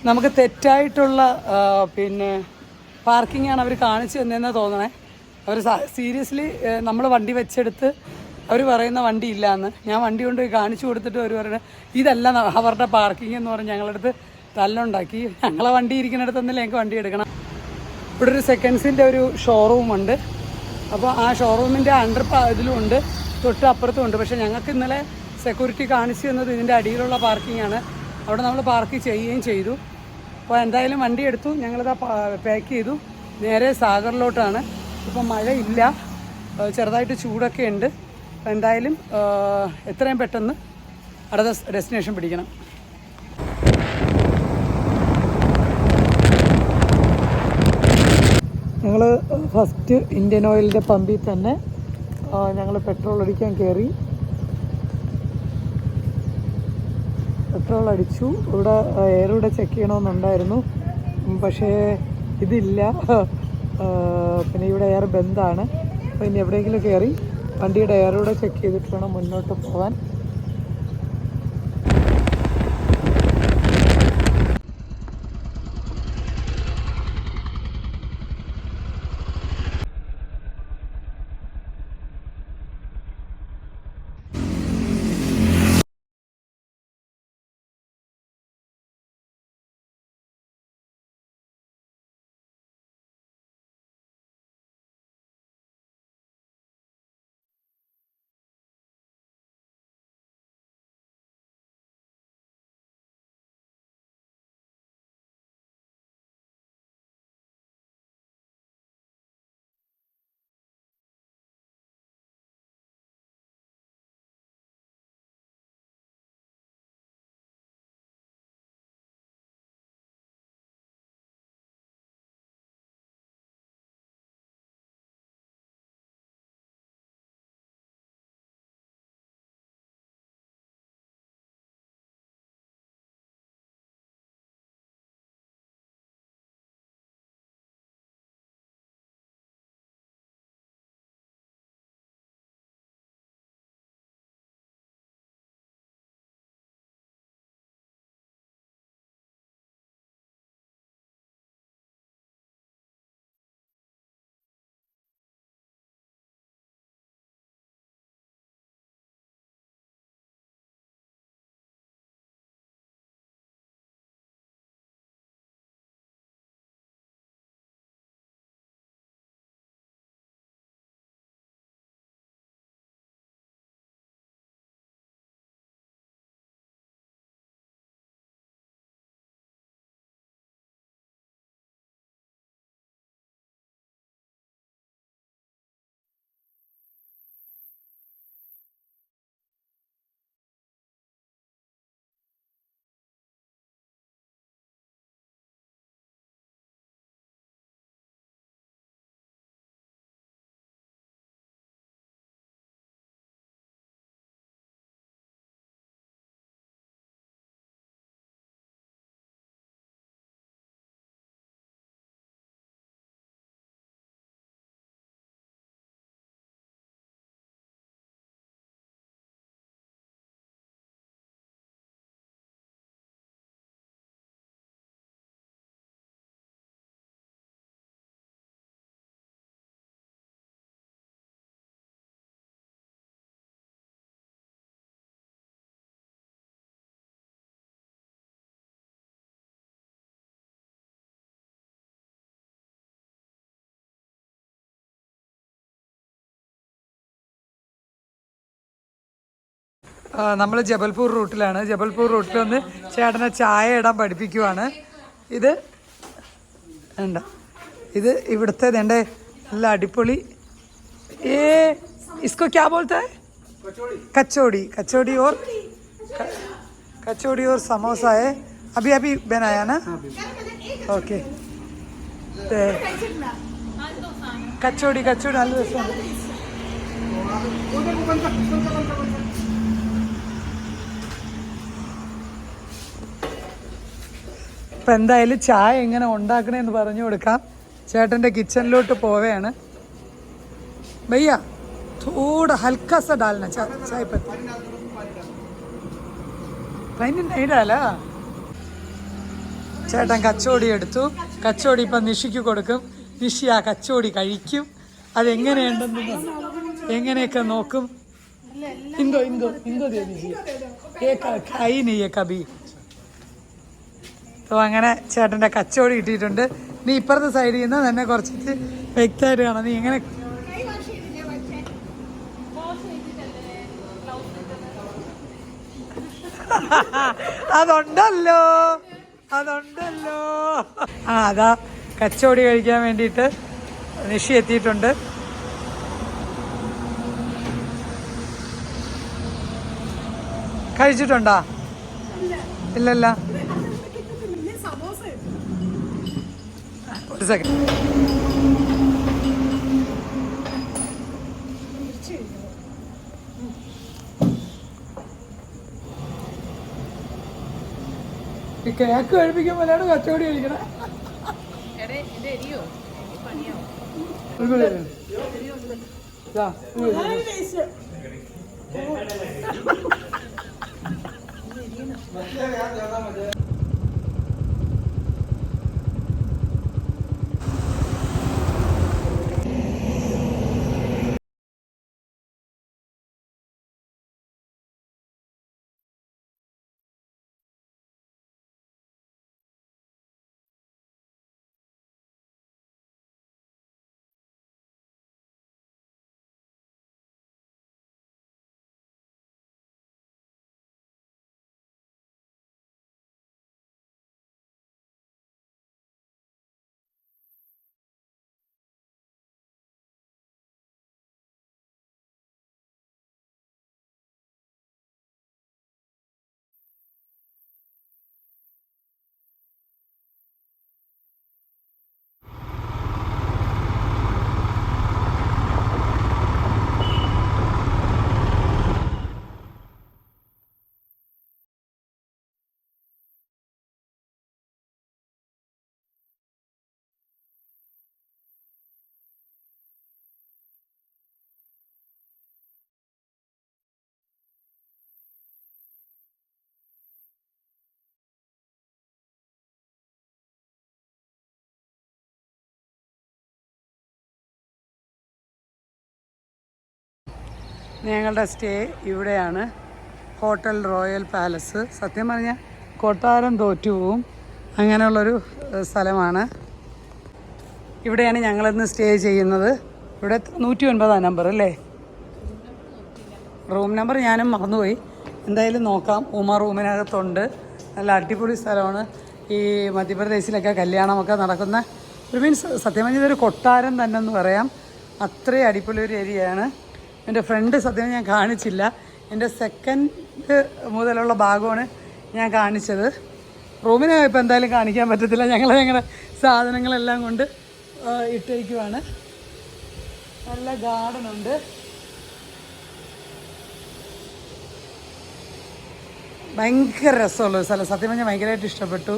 നമുക്ക് തെറ്റായിട്ടുള്ള പിന്നെ പാർക്കിങ്ങാണ് അവർ കാണിച്ചു തന്നതെന്ന് തോന്നണേ. അവർ സീരിയസ്ലി നമ്മൾ വണ്ടി വെച്ചെടുത്ത് അവർ പറയുന്ന വണ്ടി ഇല്ലയെന്ന്. ഞാൻ വണ്ടി കൊണ്ടുപോയി കാണിച്ചു കൊടുത്തിട്ട് അവർ പറയുന്നത് ഇതല്ല അവരുടെ പാർക്കിംഗ് എന്ന് പറഞ്ഞ് ഞങ്ങളടുത്ത് തല്ലുണ്ടാക്കി. ഞങ്ങളെ വണ്ടി ഇരിക്കുന്നിടത്തൊന്നുമില്ല, ഞങ്ങൾക്ക് വണ്ടി എടുക്കണം. ഇവിടെ ഒരു സെക്കൻഡ്സിൻ്റെ ഒരു ഷോറൂമുണ്ട്. അപ്പോൾ ആ ഷോറൂമിൻ്റെ അണ്ടർ ഇതിലുമുണ്ട്, തൊട്ട് അപ്പുറത്തും ഉണ്ട്. പക്ഷേ ഞങ്ങൾക്ക് ഇന്നലെ സെക്യൂരിറ്റി കാണിച്ചു തന്നത് ഇതിൻ്റെ അടിയിലുള്ള പാർക്കിങ്ങാണ്. അവിടെ നമ്മൾ പാർക്ക് ചെയ്യുകയും ചെയ്തു. അപ്പോൾ എന്തായാലും വണ്ടി എടുത്തു, ഞങ്ങളിത് പാക്ക് ചെയ്തു. നേരെ സാഗറിലോട്ടാണ്. ഇപ്പം മഴയില്ല, ചെറുതായിട്ട് ചൂടൊക്കെ ഉണ്ട്. അപ്പോൾ എന്തായാലും എത്രയും പെട്ടെന്ന് അടുത്ത ഡെസ്റ്റിനേഷൻ പിടിക്കണം. ഞങ്ങൾ ഫസ്റ്റ് ഇന്ത്യൻ ഓയിലിൻ്റെ പമ്പിൽ തന്നെ ഞങ്ങൾ പെട്രോൾ അടിക്കാൻ കയറി. പെട്രോൾ അടിച്ചു. ഇവിടെ എയറൂടെ ചെക്ക് ചെയ്യണമെന്നുണ്ടായിരുന്നു, പക്ഷേ ഇതില്ല. പിന്നെ ഇവിടെ എയർ ബന്ധാണ്. അപ്പോൾ ഇനി എവിടെയെങ്കിലും കയറി വണ്ടിയുടെ എയറൂടെ ചെക്ക് ചെയ്തിട്ട് വേണം മുന്നോട്ട് പോകാൻ. നമ്മൾ ജബൽപൂർ റൂട്ടിലാണ്. ജബൽപൂർ റൂട്ടിൽ വന്ന് ചേട്ടനെ ചായ ഇടാൻ പഠിപ്പിക്കുവാണ്. ഇത് വേണ്ട, ഇത് ഇവിടുത്തെ വേണ്ടേ നല്ല അടിപൊളി. इसको क्या बोलता है? कचौड़ी. कचौड़ी और समोसा है. अभी अभी बनाया ना? ओके. कचौड़ी നല്ല രസമാണ്. അപ്പം എന്തായാലും ചായ എങ്ങനെ ഉണ്ടാക്കണമെന്ന് പറഞ്ഞു കൊടുക്കാം. ചേട്ടൻ്റെ കിച്ചണിലോട്ട് പോവുകയാണ്. भैया थोड़ा हल्का सा डालना चाय पत्ती. पानी नहीं डाला. ചേട്ടൻ കച്ചോടി എടുത്തു. കച്ചോടി ഇപ്പം നിഷിക്ക് കൊടുക്കും. നിഷി ആ കച്ചോടി കഴിക്കും. അതെങ്ങനെയുണ്ടെന്ന് എങ്ങനെയൊക്കെ നോക്കും. ഇന്തോ ഇന്തോ ഇന്തോ ദേവിജി ഖായി നെയ്യ കബി. അപ്പോൾ അങ്ങനെ ചേട്ടൻ്റെ കച്ചോടി കിട്ടിയിട്ടുണ്ട്. നീ ഇപ്പുറത്തെ സൈഡിൽ നിന്ന് തന്നെ കുറച്ചിട്ട് വ്യക്തമായിട്ട് കാണാം. നീ എങ്ങനെ അതുണ്ടല്ലോ അതുണ്ടല്ലോ. അതാ കച്ചോടി കഴിക്കാൻ വേണ്ടിയിട്ട് നിഷി എത്തിയിട്ടുണ്ട്. കഴിച്ചിട്ടുണ്ടോ? ഇല്ലല്ല. ഒരു സെക്കൻഡ്. കേക്ക് കഴിപ്പിക്കാൻ പോലെയാണ് കച്ചവടി കഴിക്കണേ. ഞങ്ങളുടെ സ്റ്റേ ഇവിടെയാണ്, ഹോട്ടൽ റോയൽ പാലസ്. സത്യം പറഞ്ഞാൽ കൊട്ടാരം തോറ്റുപോവും, അങ്ങനെയുള്ളൊരു സ്ഥലമാണ്. ഇവിടെയാണ് ഞങ്ങളിന്ന് സ്റ്റേ ചെയ്യുന്നത്. ഇവിടെ 109 നമ്പർ അല്ലേ? റൂം നമ്പർ ഞാനും മറന്നുപോയി. എന്തായാലും നോക്കാം. റൂമിനകത്തുണ്ട്. നല്ല അടിപൊളി സ്ഥലമാണ്. ഈ മധ്യപ്രദേശിലൊക്കെ കല്യാണമൊക്കെ നടക്കുന്ന ഒരു മീൻസ് സത്യം പറഞ്ഞാൽ ഇതൊരു കൊട്ടാരം തന്നെ എന്ന് പറയാം. അത്രയും അടിപൊളി ഒരു ഏരിയയാണ്. എൻ്റെ ഫ്രണ്ട് സത്യം ഞാൻ കാണിച്ചില്ല. എൻ്റെ സെക്കൻഡ് മുതലുള്ള ഭാഗമാണ് ഞാൻ കാണിച്ചത്. റൂമിന് ഇപ്പോൾ എന്തായാലും കാണിക്കാൻ പറ്റത്തില്ല. ഞങ്ങളുടെ സാധനങ്ങളെല്ലാം കൊണ്ട് ഇട്ടേക്കുവാണ്. നല്ല ഗാർഡനുണ്ട്. ഭയങ്കര രസമുള്ളൊരു സ്ഥലം. സത്യം പറഞ്ഞാൽ ഭയങ്കരമായിട്ട് ഇഷ്ടപ്പെട്ടു.